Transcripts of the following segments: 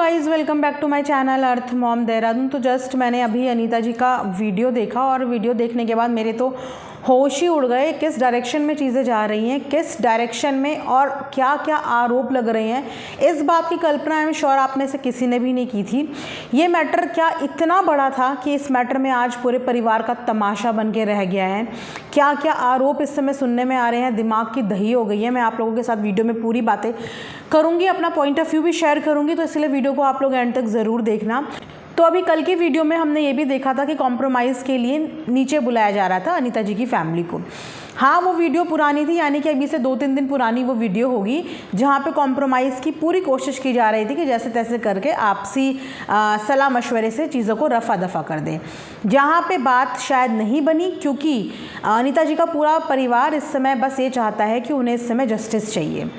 Guys, welcome back to my channel Earth Mom Dehradun. तो just मैंने अभी अनीता जी का वीडियो देखा और वीडियो देखने के बाद मेरे तो होश ही उड़ गए। किस डायरेक्शन में चीज़ें जा रही हैं, किस डायरेक्शन में और क्या क्या आरोप लग रहे हैं, इस बात की कल्पना आई एम श्योर आप में से किसी ने भी नहीं की थी। ये मैटर क्या इतना बड़ा था कि इस मैटर में आज पूरे परिवार का तमाशा बन के रह गया है। क्या क्या आरोप इस समय सुनने में आ रहे हैं, दिमाग की दही हो गई है। मैं आप लोगों के साथ वीडियो में पूरी बातें करूँगी, अपना पॉइंट ऑफ व्यू भी शेयर करूँगी, तो इसलिए वीडियो को आप लोग एंड तक ज़रूर देखना। तो अभी कल की वीडियो में हमने ये भी देखा था कि कॉम्प्रोमाइज़ के लिए नीचे बुलाया जा रहा था अनीता जी की फैमिली को। हाँ, वो वीडियो पुरानी थी, यानी कि अभी से 2-3 दिन पुरानी वो वीडियो होगी जहाँ पे कॉम्प्रोमाइज़ की पूरी कोशिश की जा रही थी कि जैसे तैसे करके आपसी सलाह मशवरे से चीज़ों को रफ़ा दफ़ा कर दें। जहाँ पे बात शायद नहीं बनी, क्योंकि अनीता जी का पूरा परिवार इस समय बस ये चाहता है कि उन्हें इस समय जस्टिस चाहिए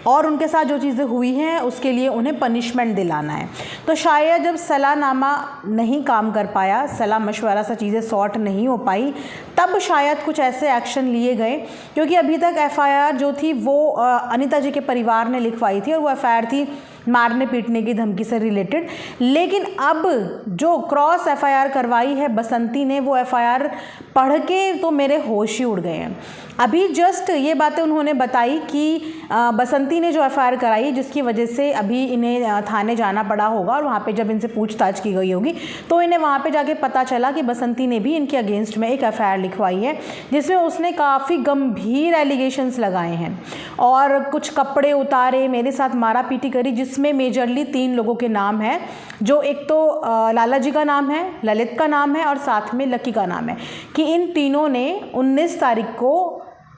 और उनके साथ जो चीज़ें हुई हैं उसके लिए उन्हें पनिशमेंट दिलाना है। तो शायद जब सलाहनामा नहीं काम कर पाया, सलाह मशवरा से चीज़ें सॉर्ट नहीं हो पाई, तब शायद कुछ ऐसे एक्शन लिए गए। क्योंकि अभी तक एफआईआर जो थी वो अनीता जी के परिवार ने लिखवाई थी और वो एफआईआर थी मारने पीटने की धमकी से रिलेटेड। लेकिन अब जो क्रॉस एफआईआर करवाई है बसंती ने, वो एफआईआर पढ़ के तो मेरे होश ही उड़ गए हैं। अभी जस्ट ये बातें उन्होंने बताई कि बसंती ने जो एफआईआर कराई, जिसकी वजह से अभी इन्हें थाने जाना पड़ा होगा और वहाँ पे जब इनसे पूछताछ की गई होगी तो इन्हें वहाँ पे जाके पता चला कि बसंती ने भी इनके अगेंस्ट में एक एफआईआर लिखवाई है, जिसमें उसने काफ़ी गंभीर एलिगेशंस लगाए हैं और कुछ कपड़े उतारे, मेरे साथ मारा पीटी करी, जिसमें मेजरली 3 लोगों के नाम हैं। जो एक तो लाला जी का नाम है, ललित का नाम है और साथ में लकी का नाम है, कि इन तीनों ने 19 तारीख को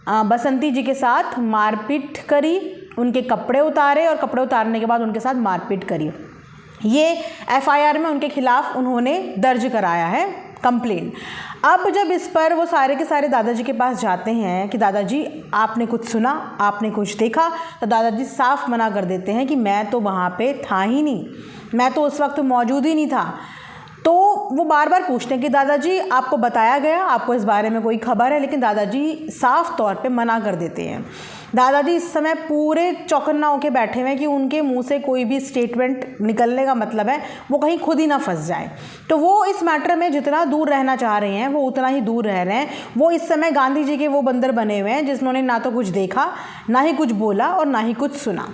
बसंती जी के साथ मारपीट करी, उनके कपड़े उतारे और कपड़े उतारने के बाद उनके साथ मारपीट करी। ये एफआईआर में उनके खिलाफ उन्होंने दर्ज कराया है कंप्लेंट। अब जब इस पर वो सारे के सारे दादाजी के पास जाते हैं कि दादाजी आपने कुछ सुना, आपने कुछ देखा, तो दादाजी साफ मना कर देते हैं कि मैं तो वहाँ पे था ही नहीं, मैं तो उस वक्त मौजूद ही नहीं था। तो वो बार बार पूछते हैं कि दादाजी आपको बताया गया, आपको इस बारे में कोई खबर है? लेकिन दादाजी साफ तौर पे मना कर देते हैं। दादाजी इस समय पूरे चौकन्ना होकर बैठे हुए हैं कि उनके मुंह से कोई भी स्टेटमेंट निकलने का मतलब है वो कहीं खुद ही ना फंस जाए। तो वो इस मैटर में जितना दूर रहना चाह रहे हैं वो उतना ही दूर रह रहे हैं। वो इस समय गांधी जी के वो बंदर बने हुए हैं जिन्होंने ना तो कुछ देखा, ना ही कुछ बोला और ना ही कुछ सुना।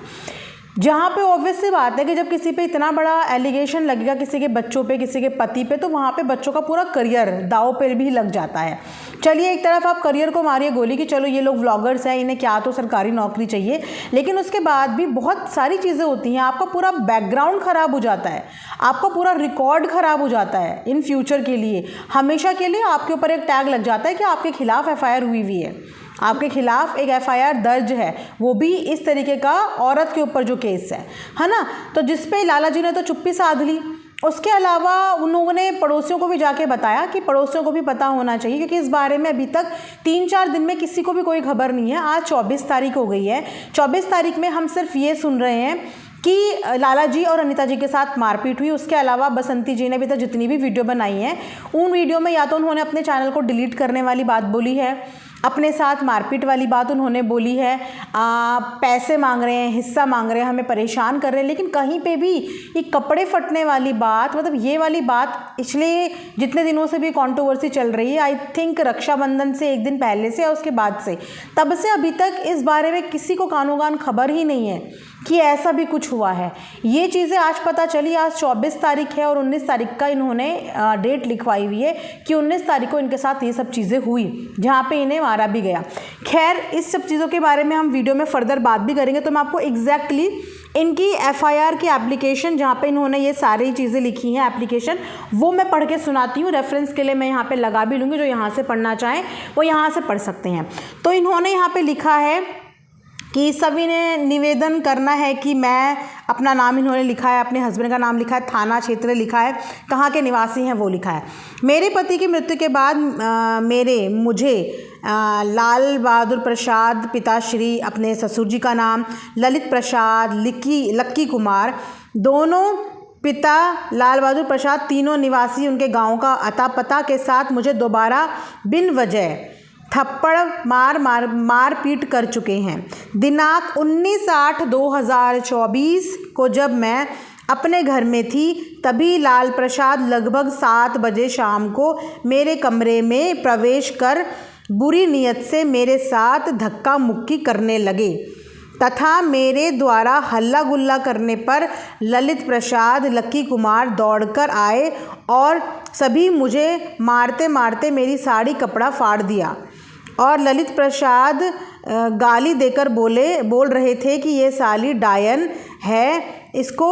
जहाँ पे ऑब्वियस सी बात है कि जब किसी पे इतना बड़ा एलिगेशन लगेगा, किसी के बच्चों पे, किसी के पति पे, तो वहाँ पे बच्चों का पूरा करियर दाव पे भी लग जाता है। चलिए, एक तरफ आप करियर को मारिए गोली कि चलो ये लोग व्लॉगर्स हैं, इन्हें क्या तो सरकारी नौकरी चाहिए, लेकिन उसके बाद भी बहुत सारी चीज़ें होती हैं। आपका पूरा बैकग्राउंड ख़राब हो जाता है, आपका पूरा रिकॉर्ड ख़राब हो जाता है। इन फ्यूचर के लिए, हमेशा के लिए आपके ऊपर एक टैग लग जाता है कि आपके खिलाफ एफआईआर हुई हुई है, आपके खिलाफ एक एफआईआर दर्ज है, वो भी इस तरीके का औरत के ऊपर जो केस है ना। तो जिस पे लाला जी ने तो चुप्पी साध ली। उसके अलावा उन्होंने पड़ोसियों को भी जाके बताया कि पड़ोसियों को भी पता होना चाहिए, क्योंकि इस बारे में अभी तक 3-4 दिन में किसी को भी कोई खबर नहीं है। आज 24 तारीख हो गई है। 24 तारीख में हम सिर्फ ये सुन रहे हैं कि लाला जी और अनीता जी के साथ मारपीट हुई। उसके अलावा बसंती जी ने अभी तक जितनी भी वीडियो बनाई हैं उन वीडियो में या तो उन्होंने अपने चैनल को डिलीट करने वाली बात बोली है, अपने साथ मारपीट वाली बात उन्होंने बोली है, पैसे मांग रहे हैं, हिस्सा मांग रहे हैं, हमें परेशान कर रहे हैं। लेकिन कहीं पे भी ये कपड़े फटने वाली बात, मतलब ये वाली बात पिछले जितने दिनों से भी कंट्रोवर्सी चल रही है, आई थिंक रक्षाबंधन से एक दिन पहले से या उसके बाद से, तब से अभी तक इस बारे में किसी को कानों कान खबर ही नहीं है कि ऐसा भी कुछ हुआ है। ये चीज़ें आज पता चली। आज 24 तारीख है और 19 तारीख का इन्होंने डेट लिखवाई हुई है कि 19 तारीख को इनके साथ ये सब चीज़ें हुई, जहाँ पे इन्हें मारा भी गया। खैर, इस सब चीज़ों के बारे में हम वीडियो में फर्दर बात भी करेंगे। तो मैं आपको एग्जैक्टली इनकी एफआईआर की एप्लीकेशन, जहाँ पे इन्होंने ये सारी चीज़ें लिखी हैं एप्लीकेशन, वो मैं पढ़ के सुनाती हूँ। रेफरेंस के लिए मैं यहाँ पे लगा भी लूँगी, जो यहाँ से पढ़ना चाहें वो यहाँ से पढ़ सकते हैं। तो इन्होंने यहाँ पे लिखा है कि सभी ने निवेदन करना है कि मैं, अपना नाम इन्होंने लिखा है, अपने हस्बैंड का नाम लिखा है, थाना क्षेत्र लिखा है, कहाँ के निवासी हैं वो लिखा है। मेरे पति की मृत्यु के बाद मुझे लाल बहादुर प्रसाद पिताश्री, अपने ससुर जी का नाम ललित प्रसाद, लक्की कुमार, दोनों पिता लाल बहादुर प्रसाद, तीनों निवासी उनके गांव का अता पता के साथ मुझे दोबारा बिन वजह थप्पड़ मार पीट कर चुके हैं। दिनांक 19/8/2024 को जब मैं अपने घर में थी, तभी लाल प्रसाद लगभग 7 बजे शाम को मेरे कमरे में प्रवेश कर बुरी नीयत से मेरे साथ धक्का मुक्की करने लगे तथा मेरे द्वारा हल्ला गुल्ला करने पर ललित प्रसाद, लक्की कुमार दौड़कर आए और सभी मुझे मारते मारते मेरी साड़ी कपड़ा फाड़ दिया और ललित प्रसाद गाली देकर बोल रहे थे कि ये साली डायन है, इसको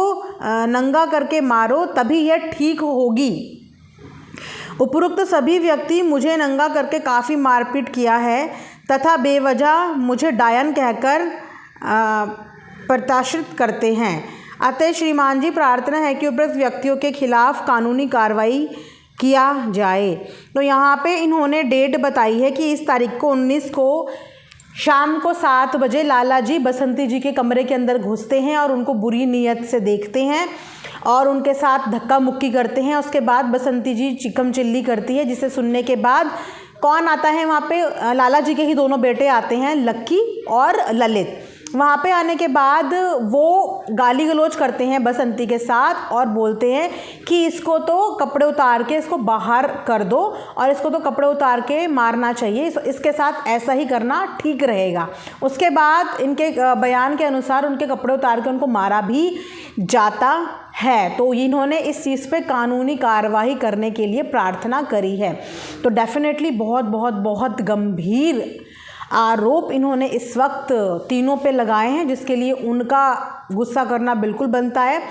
नंगा करके मारो तभी यह ठीक होगी। उपरोक्त सभी व्यक्ति मुझे नंगा करके काफ़ी मारपीट किया है तथा बेवजह मुझे डायन कहकर प्रताड़ित करते हैं। अतः श्रीमान जी प्रार्थना है कि उपरोक्त व्यक्तियों के खिलाफ कानूनी कार्रवाई किया जाए। तो यहाँ पे इन्होंने डेट बताई है कि इस तारीख को 19 को शाम को 7 बजे लाला जी बसंती जी के कमरे के अंदर घुसते हैं और उनको बुरी नीयत से देखते हैं और उनके साथ धक्का मुक्की करते हैं। उसके बाद बसंती जी चिकम चिल्ली करती है, जिसे सुनने के बाद कौन आता है वहाँ पे, लाला जी के ही दोनों बेटे आते हैं, लक्की और ललित। वहाँ पे आने के बाद वो गाली गलौज करते हैं बसंती के साथ और बोलते हैं कि इसको तो कपड़े उतार के इसको बाहर कर दो और इसको तो कपड़े उतार के मारना चाहिए, इसके साथ ऐसा ही करना ठीक रहेगा। उसके बाद इनके बयान के अनुसार उनके कपड़े उतार के उनको मारा भी जाता है। तो इन्होंने इस चीज़ पे कानूनी कार्रवाई करने के लिए प्रार्थना करी है। तो डेफिनेटली बहुत बहुत बहुत गंभीर आरोप इन्होंने इस वक्त तीनों पे लगाए हैं, जिसके लिए उनका गुस्सा करना बिल्कुल बनता है,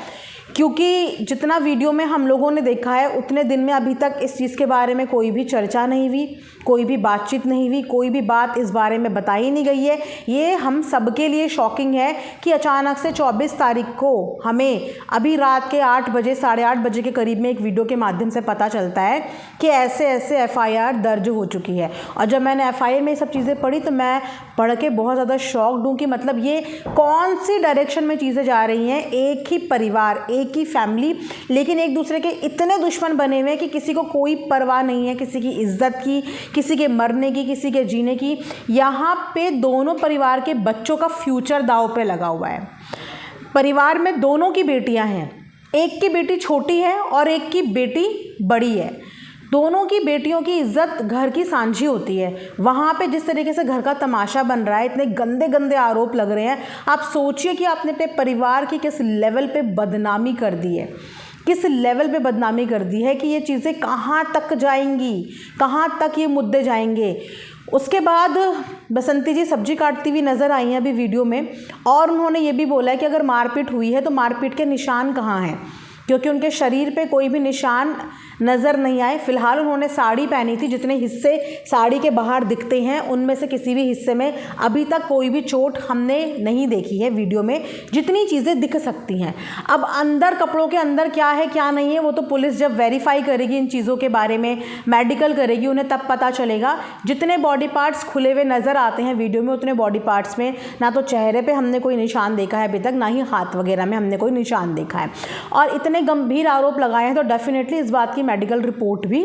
क्योंकि जितना वीडियो में हम लोगों ने देखा है उतने दिन में अभी तक इस चीज़ के बारे में कोई भी चर्चा नहीं हुई, कोई भी बातचीत नहीं हुई, कोई भी बात इस बारे में बताई नहीं गई है। ये हम सबके लिए शॉकिंग है कि अचानक से 24 तारीख को हमें अभी रात के 8 बजे 8:30 बजे के करीब में एक वीडियो के माध्यम से पता चलता है कि ऐसे ऐसे FIR दर्ज हो चुकी है। और जब मैंने FIR में ये सब चीज़ें पढ़ी तो मैं पढ़ के बहुत ज़्यादा शॉक्ड हूँ कि मतलब ये कौन सी डायरेक्शन में चीज़ें जा रही हैं। एक ही परिवार, एक ही फैमिली, लेकिन एक दूसरे के इतने दुश्मन बने हुए हैं कि किसी को कोई परवाह नहीं है किसी की इज्जत की, किसी के मरने की, किसी के जीने की। यहाँ पे दोनों परिवार के बच्चों का फ्यूचर दांव पे लगा हुआ है। परिवार में दोनों की बेटियां हैं, एक की बेटी छोटी है और एक की बेटी बड़ी है। दोनों की बेटियों की इज्जत घर की सांझी होती है। वहाँ पे जिस तरीके से घर का तमाशा बन रहा है, इतने गंदे गंदे आरोप लग रहे हैं, आप सोचिए कि आपने अपने परिवार की किस लेवल पे बदनामी कर दी है, किस लेवल पे बदनामी कर दी है कि ये चीज़ें कहाँ तक जाएंगी, कहाँ तक ये मुद्दे जाएंगे। उसके बाद बसंती जी सब्जी काटती हुई नज़र आई हैं अभी वीडियो में, और उन्होंने ये भी बोला है कि अगर मारपीट हुई है तो मारपीट के निशान कहाँ हैं, क्योंकि उनके शरीर पे कोई भी निशान नज़र नहीं आए। फ़िलहाल उन्होंने साड़ी पहनी थी, जितने हिस्से साड़ी के बाहर दिखते हैं उनमें से किसी भी हिस्से में अभी तक कोई भी चोट हमने नहीं देखी है वीडियो में, जितनी चीज़ें दिख सकती हैं। अब अंदर कपड़ों के अंदर क्या है क्या नहीं है वो तो पुलिस जब वेरीफाई करेगी इन चीज़ों के बारे में, मेडिकल करेगी, उन्हें तब पता चलेगा। जितने बॉडी पार्ट्स खुले हुए नज़र आते हैं वीडियो में, उतने बॉडी पार्ट्स में ना तो चेहरे पर हमने कोई निशान देखा है अभी तक, ना ही हाथ वगैरह में हमने कोई निशान देखा है। और इतने गंभीर आरोप लगाए हैं तो डेफिनेटली इस बात की मेडिकल रिपोर्ट भी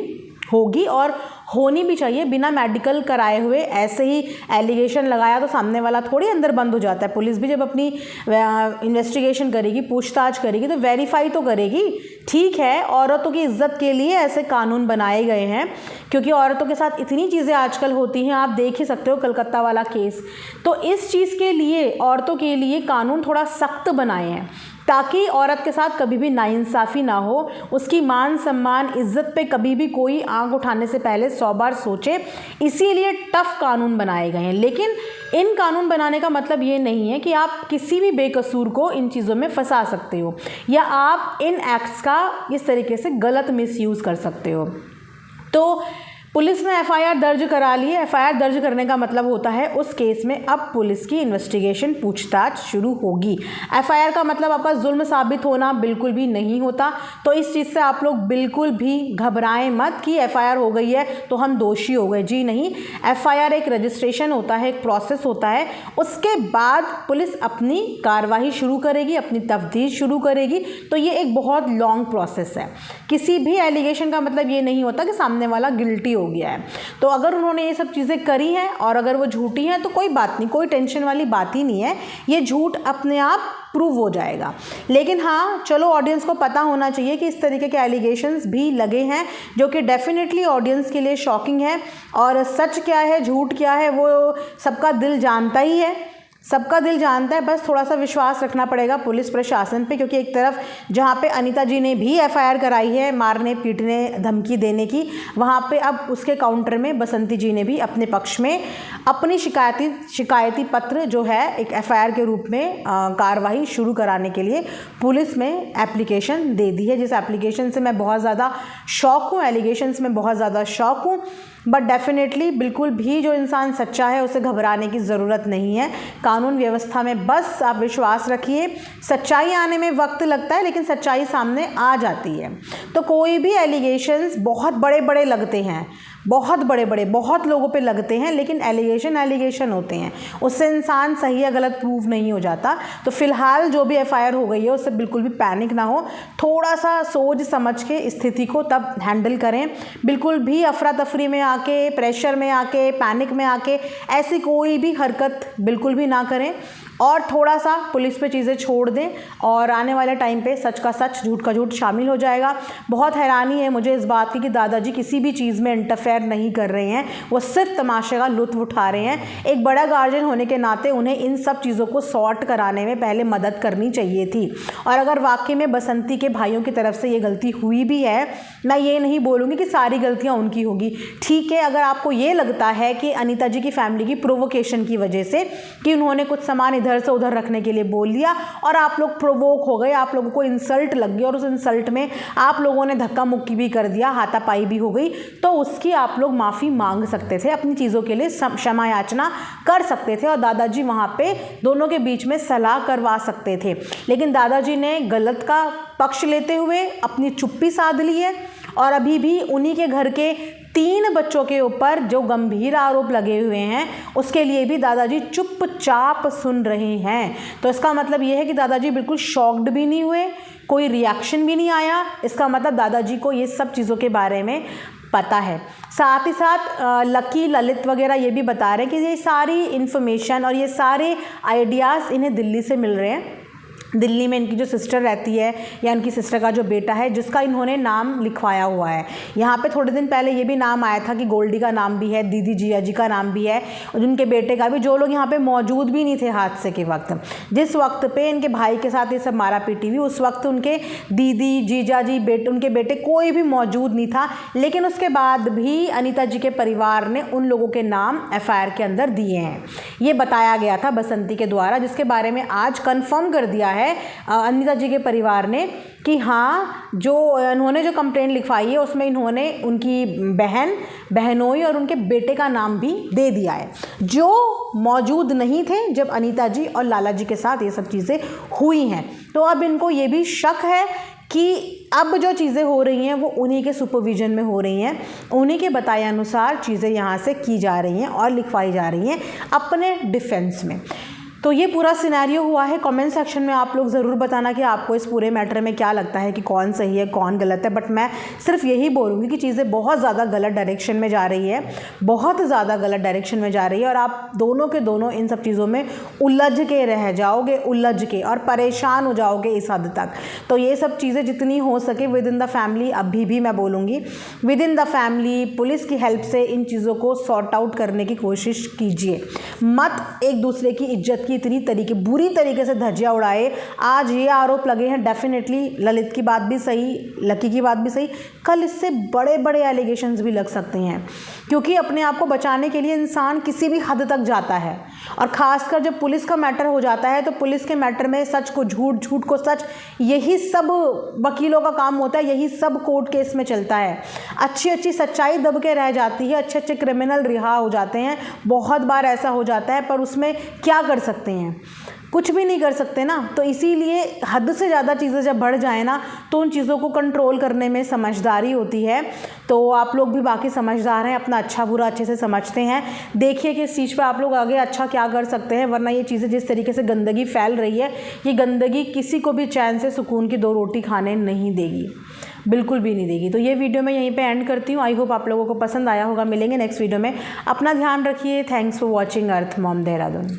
होगी और होनी भी चाहिए। बिना मेडिकल कराए हुए ऐसे ही एलिगेशन लगाया तो सामने वाला थोड़ी अंदर बंद हो जाता है। पुलिस भी जब अपनी इन्वेस्टिगेशन करेगी, पूछताछ करेगी तो वेरीफाई तो करेगी। ठीक है, औरतों की इज्जत के लिए ऐसे कानून बनाए गए हैं, क्योंकि औरतों के साथ इतनी चीज़ें आजकल होती हैं। आप देख ही सकते हो कलकत्ता वाला केस। तो इस चीज़ के लिए औरतों के लिए कानून थोड़ा सख्त बनाए हैं ताकि औरत के साथ कभी भी नाइंसाफ़ी ना हो, उसकी मान सम्मान इज्जत पे कभी भी कोई आंख उठाने से पहले 100 बार सोचे। इसीलिए टफ कानून बनाए गए हैं। लेकिन इन कानून बनाने का मतलब ये नहीं है कि आप किसी भी बेकसूर को इन चीज़ों में फंसा सकते हो या आप इन एक्ट्स का इस तरीके से गलत मिसयूज़ कर सकते हो। तो पुलिस ने FIR दर्ज करा ली है। FIR दर्ज करने का मतलब होता है उस केस में अब पुलिस की इन्वेस्टिगेशन, पूछताछ शुरू होगी। FIR का मतलब आपका जुल्म साबित होना बिल्कुल भी नहीं होता। तो इस चीज़ से आप लोग बिल्कुल भी घबराएं मत कि FIR हो गई है तो हम दोषी हो गए। जी नहीं, FIR एक रजिस्ट्रेशन होता है, एक प्रोसेस होता है। उसके बाद पुलिस अपनी कार्रवाई शुरू करेगी, अपनी तफ्तीश शुरू करेगी। तो ये एक बहुत लॉन्ग प्रोसेस है। किसी भी एलिगेशन का मतलब ये नहीं होता कि सामने वाला गिल्टी हो गया है। तो अगर उन्होंने ये सब चीज़ें करी हैं और अगर वो झूठी हैं तो कोई बात नहीं, कोई टेंशन वाली बात ही नहीं है, ये झूठ अपने आप प्रूव हो जाएगा। लेकिन हाँ, चलो ऑडियंस को पता होना चाहिए कि इस तरीके के एलिगेशंस भी लगे हैं जो कि डेफिनेटली ऑडियंस के लिए शॉकिंग है। और सच क्या है झूठ क्या है वो सबका दिल जानता ही है, सबका दिल जानता है। बस थोड़ा सा विश्वास रखना पड़ेगा पुलिस प्रशासन पे, क्योंकि एक तरफ जहाँ पे अनीता जी ने भी एफआईआर कराई है मारने पीटने धमकी देने की, वहाँ पे अब उसके काउंटर में बसंती जी ने भी अपने पक्ष में अपनी शिकायती पत्र जो है एक एफआईआर के रूप में कार्रवाई शुरू कराने के लिए पुलिस में एप्लीकेशन दे दी है, जिस एप्लीकेशन से मैं बहुत ज़्यादा शौक हूँ, एलिगेशंस में बहुत ज़्यादा शौक हूँ। बट डेफिनेटली बिल्कुल भी जो इंसान सच्चा है उसे घबराने की ज़रूरत नहीं है। कानून व्यवस्था में बस आप विश्वास रखिए, सच्चाई आने में वक्त लगता है लेकिन सच्चाई सामने आ जाती है। तो कोई भी एलिगेशंस बहुत बड़े बड़े लगते हैं, बहुत बड़े बड़े बहुत लोगों पे लगते हैं, लेकिन एलिगेशन होते हैं, उससे इंसान सही या गलत प्रूव नहीं हो जाता। तो फिलहाल जो भी एफआईआर हो गई है उससे बिल्कुल भी पैनिक ना हो, थोड़ा सा सोच समझ के स्थिति को तब हैंडल करें। बिल्कुल भी अफरा तफरी में आके, प्रेशर में आके, पैनिक में आके ऐसी कोई भी हरकत बिल्कुल भी ना करें और थोड़ा सा पुलिस पे चीज़ें छोड़ दें और आने वाले टाइम पे सच का सच झूठ का झूठ शामिल हो जाएगा। बहुत हैरानी है मुझे इस बात की कि दादाजी किसी भी चीज़ में इंटरफेयर नहीं कर रहे हैं, वो सिर्फ तमाशे का लुत्फ उठा रहे हैं। एक बड़ा गार्जियन होने के नाते उन्हें इन सब चीज़ों को सॉर्ट कराने में पहले मदद करनी चाहिए थी। और अगर वाकई में बसंती के भाइयों की तरफ से ये गलती हुई भी है, मैं ये नहीं बोलूँगी कि सारी गलतियाँ उनकी होगी, ठीक है। अगर आपको ये लगता है कि अनीता जी की फैमिली की प्रोवोकेशन की वजह से कि उन्होंने कुछ सामान इधर से उधर रखने के लिए बोल दिया और आप लोग प्रोवोक हो गए, आप लोगों को इंसल्ट लग गई और उस इंसल्ट में आप लोगों ने धक्का मुक्की भी कर दिया, हाथापाई भी हो गई, तो उसकी आप लोग माफ़ी मांग सकते थे, अपनी चीज़ों के लिए क्षमा याचना कर सकते थे और दादाजी वहाँ पे दोनों के बीच में सलाह करवा सकते थे। लेकिन दादाजी ने गलत का पक्ष लेते हुए अपनी चुप्पी साध ली है और अभी भी उन्हीं के घर के 3 बच्चों के ऊपर जो गंभीर आरोप लगे हुए हैं उसके लिए भी दादाजी चुपचाप सुन रहे हैं। तो इसका मतलब ये है कि दादाजी बिल्कुल शॉक्ड भी नहीं हुए, कोई रिएक्शन भी नहीं आया। इसका मतलब दादाजी को ये सब चीज़ों के बारे में पता है। साथ ही साथ लकी ललित वगैरह ये भी बता रहे हैं कि ये सारी इन्फॉर्मेशन और ये सारे आइडियाज़ इन्हें दिल्ली से मिल रहे हैं। दिल्ली में इनकी जो सिस्टर रहती है या इनकी सिस्टर का जो बेटा है जिसका इन्होंने नाम लिखवाया हुआ है, यहाँ पे थोड़े दिन पहले ये भी नाम आया था कि गोल्डी का नाम भी है, दीदी जिया जी का नाम भी है और उनके बेटे का भी, जो लोग यहाँ पे मौजूद भी नहीं थे हादसे के वक्त। जिस वक्त पे इनके भाई के साथ ये सब मारा पीटी हुई उस वक्त उनके दीदी जीजा जी उनके बेटे कोई भी मौजूद नहीं था। लेकिन उसके बाद भी अनीता जी के परिवार ने उन लोगों के नाम एफआईआर के अंदर दिए हैं, ये बताया गया था बसंती के द्वारा, जिसके बारे में आज कन्फर्म कर दिया है अनीता जी के परिवार ने कि हाँ, जो उन्होंने जो कंप्लेंट लिखवाई है उसमें इन्होंने उनकी बहनोई और उनके बेटे का नाम भी दे दिया है, जो मौजूद नहीं थे जब अनीता जी और लाला जी के साथ ये सब चीज़ें हुई हैं। तो अब इनको ये भी शक है कि अब जो चीज़ें हो रही हैं वो उन्हीं के सुपरविजन में हो रही हैं, उन्हीं के बताए अनुसार चीज़ें यहाँ से की जा रही हैं और लिखवाई जा रही हैं अपने डिफेंस में। तो ये पूरा सिनेरियो हुआ है। कमेंट सेक्शन में आप लोग ज़रूर बताना कि आपको इस पूरे मैटर में क्या लगता है कि कौन सही है कौन गलत है। बट मैं सिर्फ यही बोलूँगी कि चीज़ें बहुत ज़्यादा गलत डायरेक्शन में जा रही है, बहुत ज़्यादा गलत डायरेक्शन में जा रही है और आप दोनों के दोनों इन सब चीज़ों में उलझ के रह जाओगे, उलझ के और परेशान हो जाओगे इस हद तक। तो ये सब चीज़ें जितनी हो सके विद इन द फैमिली, अभी भी मैं बोलूँगी with in the family police की हेल्प से इन चीज़ों को सॉर्ट आउट करने की कोशिश कीजिए। मत एक दूसरे की इज्जत इतनी बुरी तरीके से धज्जियां उड़ाए। आज ये आरोप लगे हैं, डेफिनेटली ललित की बात भी सही, लकी की बात भी सही, कल इससे बड़े बड़े एलिगेशंस भी लग सकते हैं, क्योंकि अपने आप को बचाने के लिए इंसान किसी भी हद तक जाता है। और ख़ासकर जब पुलिस का मैटर हो जाता है तो पुलिस के मैटर में सच को झूठ, झूठ को सच, यही सब वकीलों का काम होता है, यही सब कोर्ट केस में चलता है। अच्छी सच्चाई दब के रह जाती है, अच्छे क्रिमिनल रिहा हो जाते हैं, बहुत बार ऐसा हो जाता है, पर उसमें क्या कर सकते हैं, कुछ भी नहीं कर सकते ना। तो इसीलिए हद से ज़्यादा चीज़ें जब बढ़ जाए ना तो उन चीज़ों को कंट्रोल करने में समझदारी होती है। तो आप लोग भी बाकी समझदार हैं, अपना अच्छा बुरा अच्छे से समझते हैं। देखिए कि इस चीज़ पर आप लोग आगे अच्छा क्या कर सकते हैं, वरना ये चीज़ें जिस तरीके से गंदगी फैल रही है, ये गंदगी किसी को भी चैन से सुकून की 2 रोटी खाने नहीं देगी। बिल्कुल भी नहीं देगी। तो ये वीडियो मैं यहीं पे एंड करती हूँ। आई होप आप लोगों को पसंद आया होगा। मिलेंगे नेक्स्ट वीडियो में। अपना ध्यान रखिए। Thanks for watching earth Mom Dehradun.